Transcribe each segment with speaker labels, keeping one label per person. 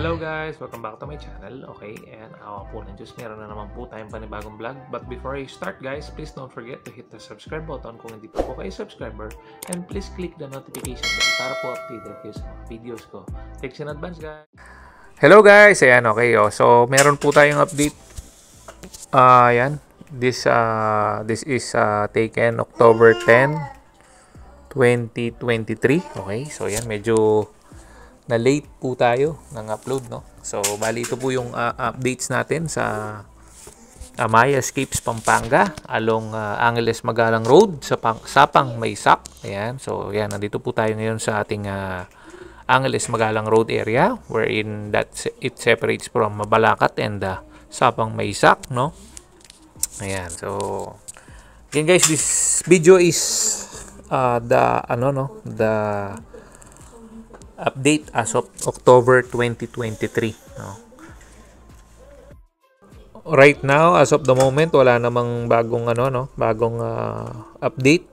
Speaker 1: Hello guys! Welcome back to my channel. Okay, and awa po ng Diyos, meron na naman po tayong panibagong vlog. But before I start guys, please don't forget to hit the subscribe button kung hindi pa po kayo subscriber. And please click the notification bell para po updated kayo sa mga videos ko. Thanks in advance guys! Hello guys! Ayan, okay. So, meron po tayong update. Ayan. This is taken October 10, 2023. Okay, so yan, medyo na late po tayo ng upload, no? So, bali ito po yung updates natin sa Amaya Escapes Pampanga along Angeles Magalang Road sa Sapang Maysak. Ayan. So, yan, nandito po tayo ngayon sa ating Angeles Magalang Road area wherein it separates from Mabalacat and Sapang Maysak, no? Ayan. So, again guys, this video is the update as of October 2023, no? Right now, as of the moment, wala namang bagong update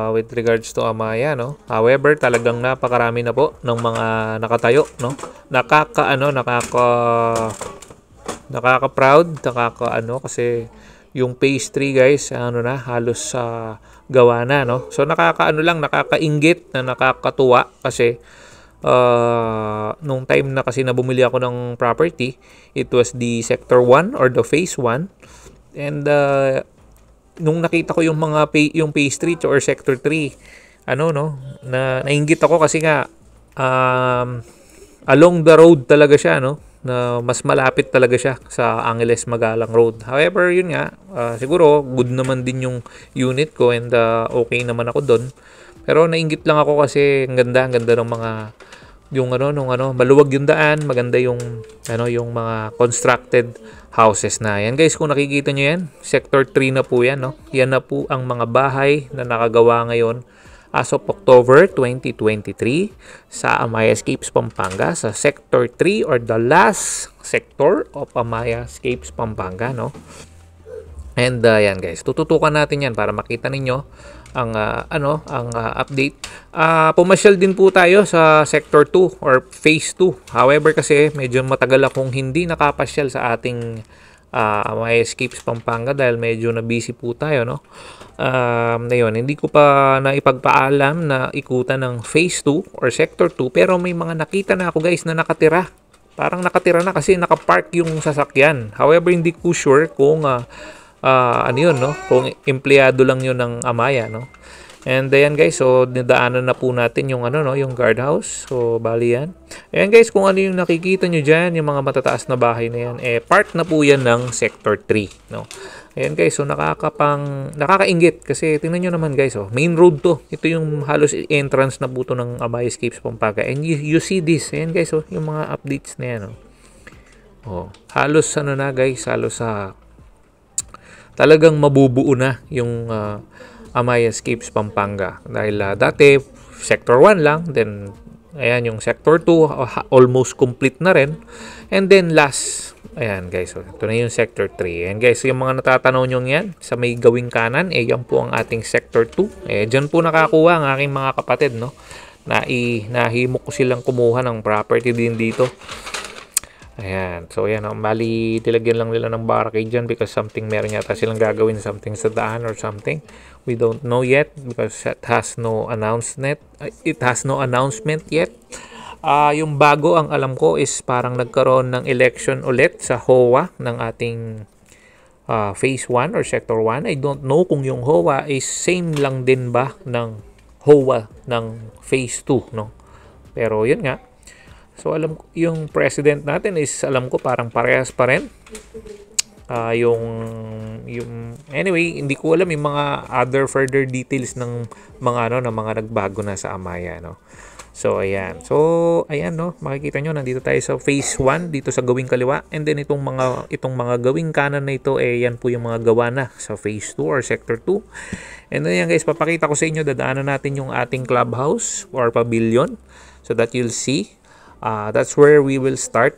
Speaker 1: with regards to Amaya, no? However, talagang napakarami na po ng mga nakatayo, no? Nakaka-proud, kasi yung phase 3 guys, halos gawa na, no? So nakakainggit na nakakatuwa kasi nung time na kasi na bumili ako ng property, it was the sector 1 or the phase 1, and nung nakita ko yung phase 3 or sector 3, nainggit ako kasi nga along the road talaga siya, no, na mas malapit talaga siya sa Angeles Magalang Road. However, yun nga, siguro good naman din yung unit ko and okay naman ako doon. Pero nainggit lang ako kasi ang ganda ng mga maluwag yung daan, maganda yung mga constructed houses na. Yan guys, kung nakikita nyo yan, sector 3 na po yan, no? Yan na po ang mga bahay na nakagawa ngayon as of October 2023 sa Amaya Escapes Pampanga sa sector 3 or the last sector of Amaya Escapes Pampanga, no? And yan guys, tututukan natin yan para makita ninyo ang update. Pumasyal din po tayo sa sector 2 or phase 2. However kasi medyo matagal akong hindi nakapasyal sa ating Amaya Escapes Pampanga dahil medyo na busy po tayo, no? Ngayon, hindi ko pa naipagpaalam na ikutan ng phase 2 or sector 2, pero may mga nakita na ako guys na nakatira. Parang nakatira na kasi nakapark yung sasakyan. However, hindi ko sure kung kung empleyado lang yun ng Amaya, no? And ayan guys, so nidaanan na po natin yung yung guardhouse. So bali yan. Ayan guys, kung ano yung nakikita nyo dyan, yung mga matataas na bahay na yan, part na po yan ng sector 3, no? Ayan guys, so nakakainggit kasi tingnan nyo naman guys, main road to. Ito yung halos entrance na po to ng Amaya Escapes Pampanga. And you see this, ayan guys, yung mga updates na yan, halos talagang mabubuo na yung Amaya Escapes Pampanga. Dahil dati, sector 1 lang. Then, ayan yung sector 2, almost complete na rin. And then last, ayan guys, ito na yung sector 3. Ayan guys, yung mga natatanaw nyo yan, sa may gawing kanan, yan po ang ating sector 2. Dyan po nakakuha ang aking mga kapatid, no? Nahimok ko silang kumuha ng property din dito. Ayan. So, ayan. Bali, tilagyan lang nila ng barricade dyan because meron yata silang gagawin something sa daan or something. We don't know yet because it has no announcement. Yet. Yung bago, ang alam ko is parang nagkaroon ng election ulit sa HOA ng ating phase 1 or sector 1. I don't know kung yung HOA is same lang din ba ng HOA ng phase 2, no? Pero, yun nga. So alam ko yung president natin is ko parang parehas pa rin. Anyway, hindi ko alam yung mga other further details ng mga mga nagbago na sa Amaya, no. So ayan. So ayan, no, makikita nyo nandito tayo sa phase 1 dito sa gawing kaliwa, and then itong mga gawing kanan na ito yan po yung mga gawa na sa phase 2 or sector 2. And then yan guys, papakita ko sa inyo, dadaanan natin yung ating clubhouse or pavilion so that you'll see. That's where we will start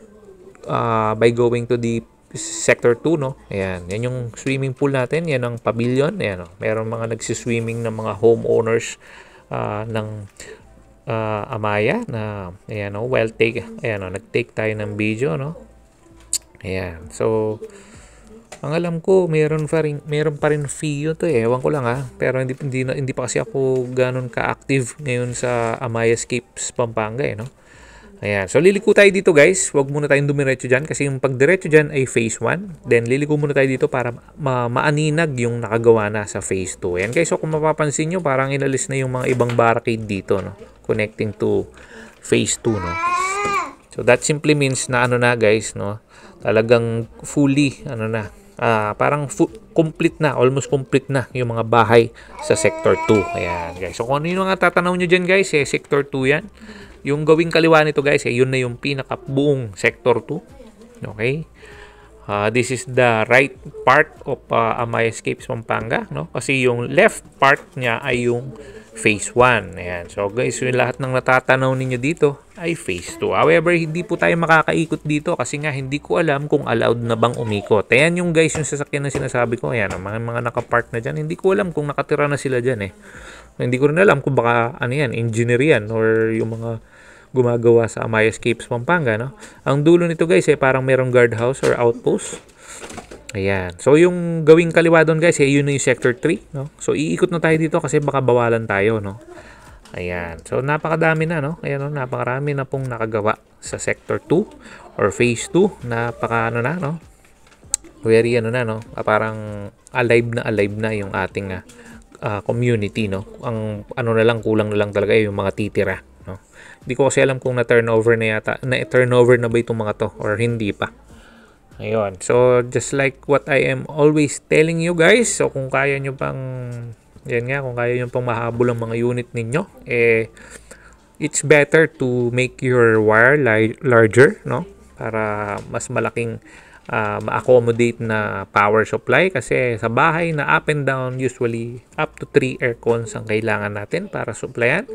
Speaker 1: by going to the sector 2, no? Ayan, yan yung swimming pool natin, yan ang pavilion. Ayan, no? Meron mga nagsiswimming ng mga homeowners ng Amaya na ayan o, ayan o, nag-take tayo ng video, no? Ayan. So, ang alam ko, meron pa rin FIO to eh. Ewan ko lang ha. Pero hindi pa kasi ako ganun ka-active ngayon sa Amaya Escapes Pampanga eh, no? Ayan. So, liliko tayo dito guys. Huwag muna tayong dumiretso dyan kasi yung pagdiretso dyan ay phase 1. Then, liliko muna tayo dito para maaninag yung nakagawa na sa phase 2. Ayan guys. So, kung mapapansin nyo, parang inalis na yung mga ibang barricade dito, no? Connecting to phase 2, no? So, that simply means na ano na guys, no? Talagang fully, ano na, parang complete na, almost complete na yung mga bahay sa Sector 2. Ayan guys. So, kung ano yung mga tatanaw nyo dyan guys, Sector 2 yan. Yung gawing kaliwa nito guys, yun na yung pinakabuong Sector 2. Okay? This is the right part of Amaya Escapes Pampanga, no? Kasi yung left part niya ay yung phase 1. Ayan. So guys, yung lahat ng natatanaw ninyo dito ay phase 2. However, hindi po tayo makakaikot dito kasi nga hindi ko alam kung allowed na bang umikot. Ayan yung guys, yung sasakyan na sinasabi ko. Ayan, mga nakapark na dyan. Hindi ko alam kung nakatira na sila dyan eh. Hindi ko rin alam kung baka ano yan, engineer yan or yung mga gumagawa sa Amaya Escapes Pampanga, no? Ang dulo nito guys parang merong guardhouse or outpost. Ayan. So yung gawing kaliwa doon guys yun na yung sector 3, no? So iikot na tayo dito kasi baka bawalan tayo, no? Ayan. So napakadami na, no? Ayan, no? Napakarami na pong nakagawa sa sector 2 or phase 2. Napaka ano na, no? Very ano na, no? Parang alive na yung ating community, no? Ang ano na lang, kulang na lang talaga yung mga titira, no? Hindi ko kasi alam kung na-turnover na ba itong mga to or hindi pa. Ayun. So, just like what I am always telling you guys, so kung kaya nyo pang, kung kaya nyo pang mahabol ang mga unit ninyo, it's better to make your wire larger, no? Para mas malaking ma-accommodate na power supply kasi sa bahay na up and down, usually up to 3 aircons ang kailangan natin para supplyan.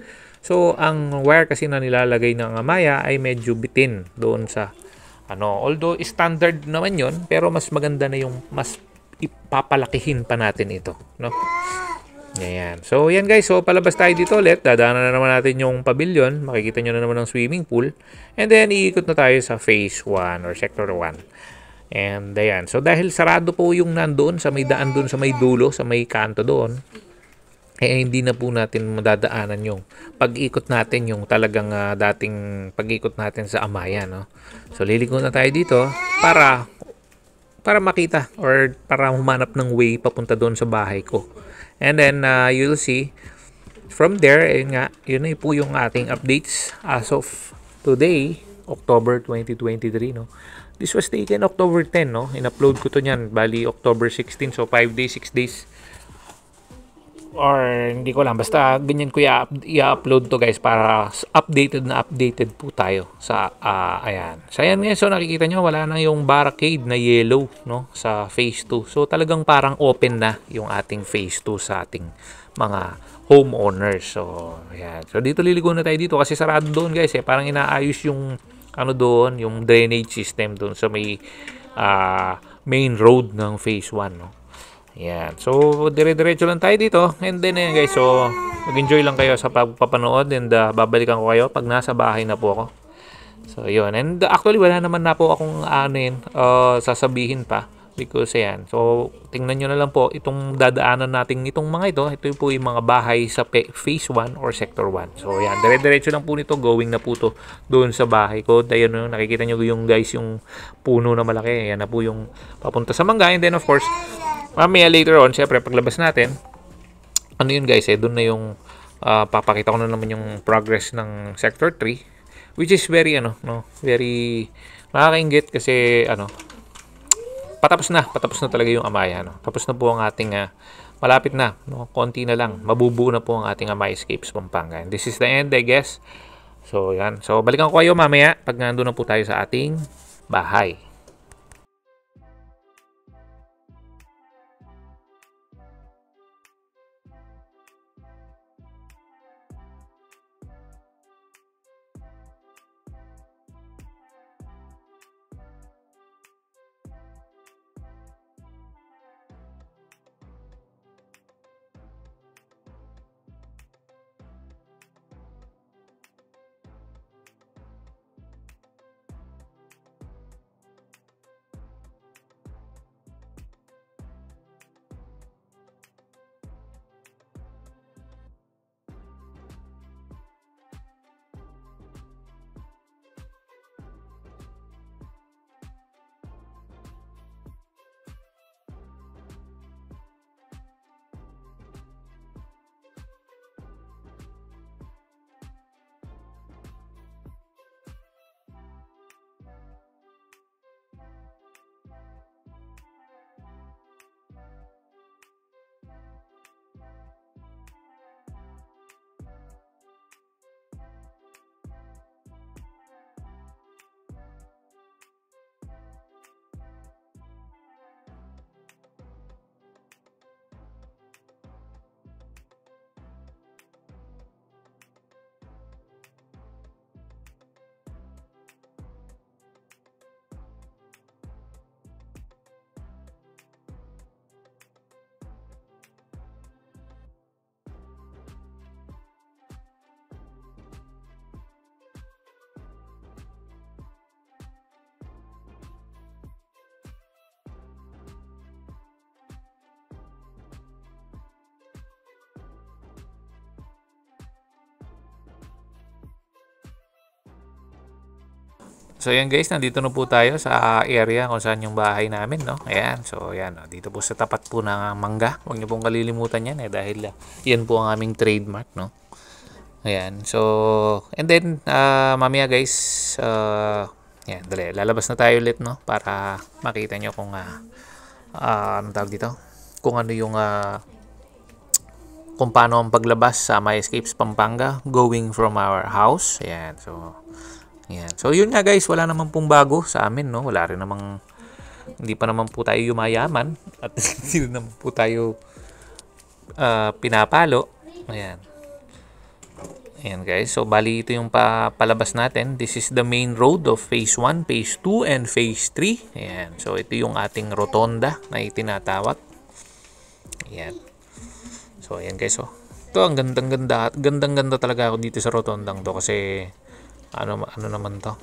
Speaker 1: So, ang wire kasi na nilalagay ng Amaya ay medyo bitin doon sa although standard naman yon, pero mas maganda na yung mas ipapalakihin pa natin ito, no? Ayan. So, yan guys. So, palabas tayo dito ulit. Dadaanan na naman natin yung pavilion. Makikita nyo na naman ng swimming pool. And then, iikot na tayo sa phase 1 or sector 1. And ayan. So, dahil sarado po yung nandoon sa may daan doon sa may dulo, sa may kanto doon, hindi na po natin madadaanan yung pag-ikot natin, yung talagang dating pag-ikot natin sa Amaya, no? So, liliko na tayo dito para makita or para humanap ng way papunta doon sa bahay ko. And then, you'll see from there, yun na po yung ating updates as of today, October 2023, no? This was taken October 10, no? In-upload ko to niyan, bali October 16, so 5 days, 6 days. Or hindi ko lang, basta ganyan ko i-upload to guys para updated po tayo sa ayan. So ayan guys, so nakikita nyo wala na yung barricade na yellow, no, sa phase 2. So talagang parang open na yung ating phase 2 sa ating mga homeowners. So ayan. So dito liligo na tayo dito kasi sarado doon guys parang inaayos yung doon, yung drainage system doon sa may main road ng phase 1, no. Ayan. So, dire-diretso lang tayo dito. And then, ayan guys. So, mag-enjoy lang kayo sa pagpapanood. And babalikan ko kayo pag nasa bahay na po ako. So, yun. And actually, wala naman na po akong sasabihin pa. Because, ayan. So, tingnan nyo na lang po. Itong dadaanan natin itong mga ito. Ito po yung mga bahay sa phase 1 or sector 1. So, ayan. Dire-diretso lang po nito. Going na po to doon sa bahay ko. Ayan, nakikita nyo yung guys, yung puno na malaki. Ayan na po yung papunta sa mangga. And then, of course, mamaya later on, syempre paglabas natin, yun guys, doon na yung papakita ko na naman yung progress ng sector 3, which is very very nakakainggit kasi patapos na talaga yung Amaya, no. Tapos na po ang ating malapit na, no, konti na lang mabubuo na po ang ating Amaya Escapes Pampanga. And this is the end, I guess. So yan, so balikan ko kayo mamaya pag nandoon na po tayo sa ating bahay. So yan guys, nandito na po tayo sa area kung saan yung bahay namin, no? Ayan, so yan, no? Dito po sa tapat po ng mangga. Huwag niyo pong kalilimutan yan dahil yan po ang aming trademark, no? Ayan, so and then mamaya guys, yan, dali, lalabas na tayo ulit, no? Para makita nyo kung anong tawag dito? Kung ano yung kung paano ang paglabas sa My Escapes Pampanga going from our house. Ayan, so yan. So yun nga guys, wala naman pong bago sa amin, no? Wala rin namang, hindi pa naman po tayo yumayaman at hindi naman po tayo pinapalo. Ayan. Ayan guys, so bali ito yung palabas natin. This is the main road of phase 1, phase 2, and phase 3. Ayan. So ito yung ating rotonda na itinatawag. Ayan. So ayan guys, oh. Ito ang gandang-ganda. Gandang-ganda talaga ako dito sa rotondang to kasi ano naman to,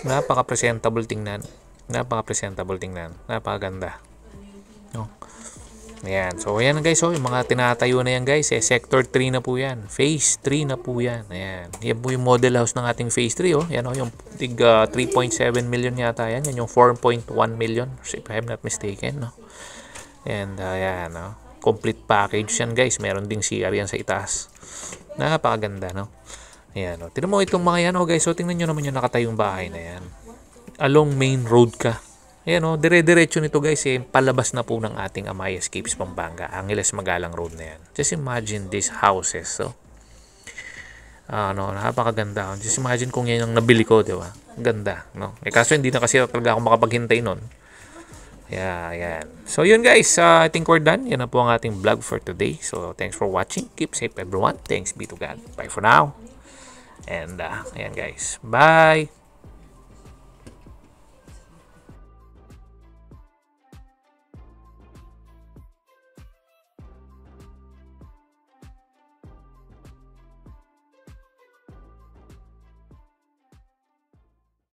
Speaker 1: napaka-presentable tingnan, napakaganda, no? Ayan, so ayan guys, oh, yung mga tinatayo na yan guys, sector 3 na po yan, phase 3 na po yan. Ayan, yan po yung model house ng ating phase 3, oh. Yan, oh, yung 3.7 million yata yan, yan yung 4.1 million if I'm not mistaken, no? And ayan, no? Complete package yan guys, meron ding CR yan sa itaas, napakaganda, no? Ayan, o. Tignan mo itong mga yan, o guys. So, tingnan nyo naman yung nakatayong bahay na yan. Along main road ka. Ayan, o. Dire-diretso nito, guys, palabas na po ng ating My Escapes Pampanga. Angeles Magalang Road na yan. Just imagine these houses, so. Napakaganda. Just imagine kung yan ang nabili ko, di ba? Ganda, no? Kaso hindi na kasi talaga ako makapaghintay nun. Yeah, ayan. So, yun, guys. I think we're done. Yan na po ang ating vlog for today. So, thanks for watching. Keep safe, everyone. Thanks be to God. Bye for now. And ayan guys, bye.